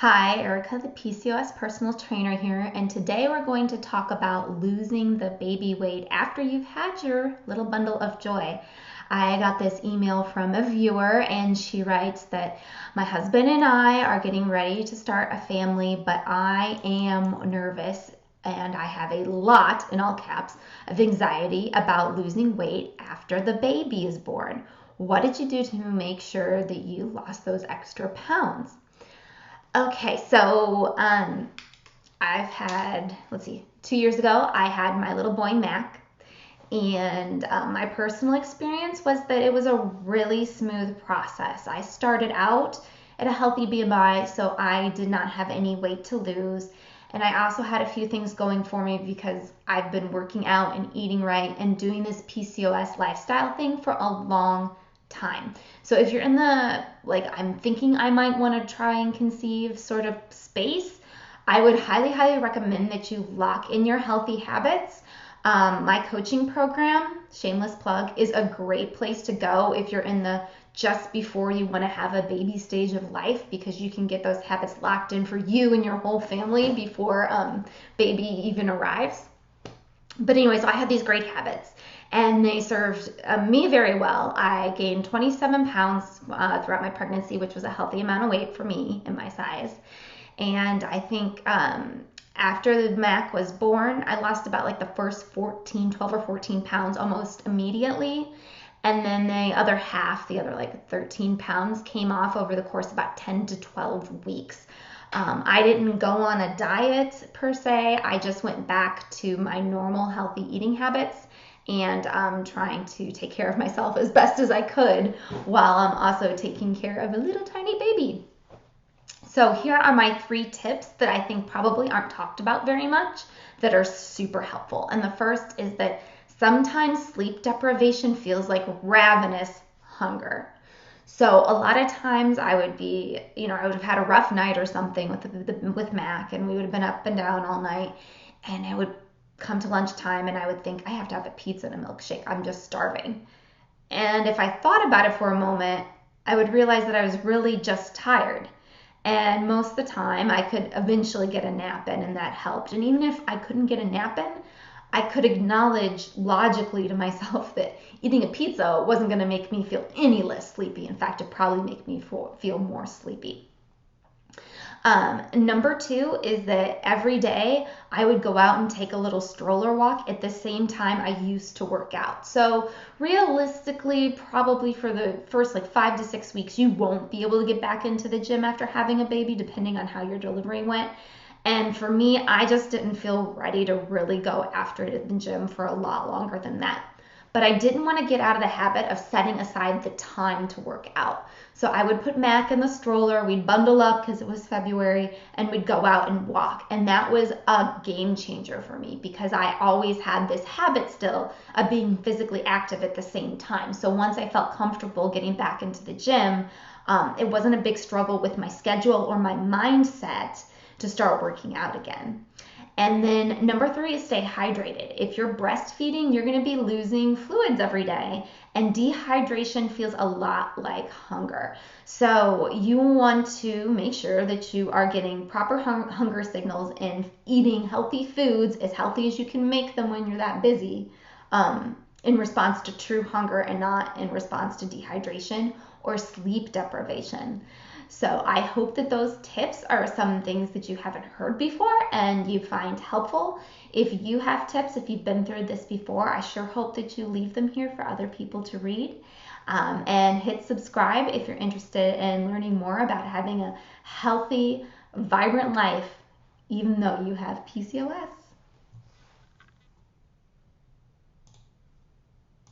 Hi, Erica, the PCOS personal trainer here, and today we're going to talk about losing the baby weight after you've had your little bundle of joy. I got this email from a viewer, and she writes that my husband and I are getting ready to start a family, but I am nervous and I have a lot, in all caps, of anxiety about losing weight after the baby is born. What did you do to make sure that you lost those extra pounds? Okay, so I've had, 2 years ago, I had my little boy Mac, and my personal experience was that it was a really smooth process. I started out at a healthy BMI, so I did not have any weight to lose. And I also had a few things going for me because I've been working out and eating right and doing this PCOS lifestyle thing for a long time. So if you're in the, I'm thinking I might want to try and conceive sort of space, I would highly recommend that you lock in your healthy habits. My coaching program, shameless plug, is a great place to go if you're in the just before you want to have a baby stage of life, because you can get those habits locked in for you and your whole family before baby even arrives. But anyway, so I had these great habits and they served me very well. I gained 27 pounds throughout my pregnancy, which was a healthy amount of weight for me in my size. And I think after the Mac was born, I lost about the first 12 or 14 pounds almost immediately. And then the other half, the other 13 pounds came off over the course of about 10 to 12 weeks. I didn't go on a diet per se. I just went back to my normal healthy eating habits and trying to take care of myself as best as I could while I'm also taking care of a little tiny baby. So here are my 3 tips that I think probably aren't talked about very much that are super helpful. And the first is that sometimes sleep deprivation feels like ravenous hunger. So a lot of times I would have had a rough night or something with Mac, and we would have been up and down all night, and it would come to lunchtime and I would think I have to have a pizza and a milkshake. I'm just starving. And if I thought about it for a moment, I would realize that I was really just tired. And most of the time I could eventually get a nap in, and that helped. And even if I couldn't get a nap in, I could acknowledge logically to myself that eating a pizza wasn't going to make me feel any less sleepy. In fact, it probably make me feel more sleepy. Number 2 is that every day I would go out and take a little stroller walk at the same time I used to work out. So realistically, probably for the first 5 to 6 weeks, you won't be able to get back into the gym after having a baby, depending on how your delivery went. And for me, I just didn't feel ready to really go after it in the gym for a lot longer than that. But I didn't want to get out of the habit of setting aside the time to work out. So I would put Mac in the stroller, we'd bundle up because it was February, and we'd go out and walk. And that was a game changer for me because I always had this habit still of being physically active at the same time. So once I felt comfortable getting back into the gym, it wasn't a big struggle with my schedule or my mindset to start working out again. And then number 3 is stay hydrated. If you're breastfeeding, you're going to be losing fluids every day, and dehydration feels a lot like hunger. So you want to make sure that you are getting proper hunger signals and eating healthy foods, as healthy as you can make them when you're that busy, in response to true hunger and not in response to dehydration or sleep deprivation. So I hope that those tips are some things that you haven't heard before and you find helpful. If you have tips, if you've been through this before, I sure hope that you leave them here for other people to read. And hit subscribe if you're interested in learning more about having a healthy, vibrant life, even though you have PCOS.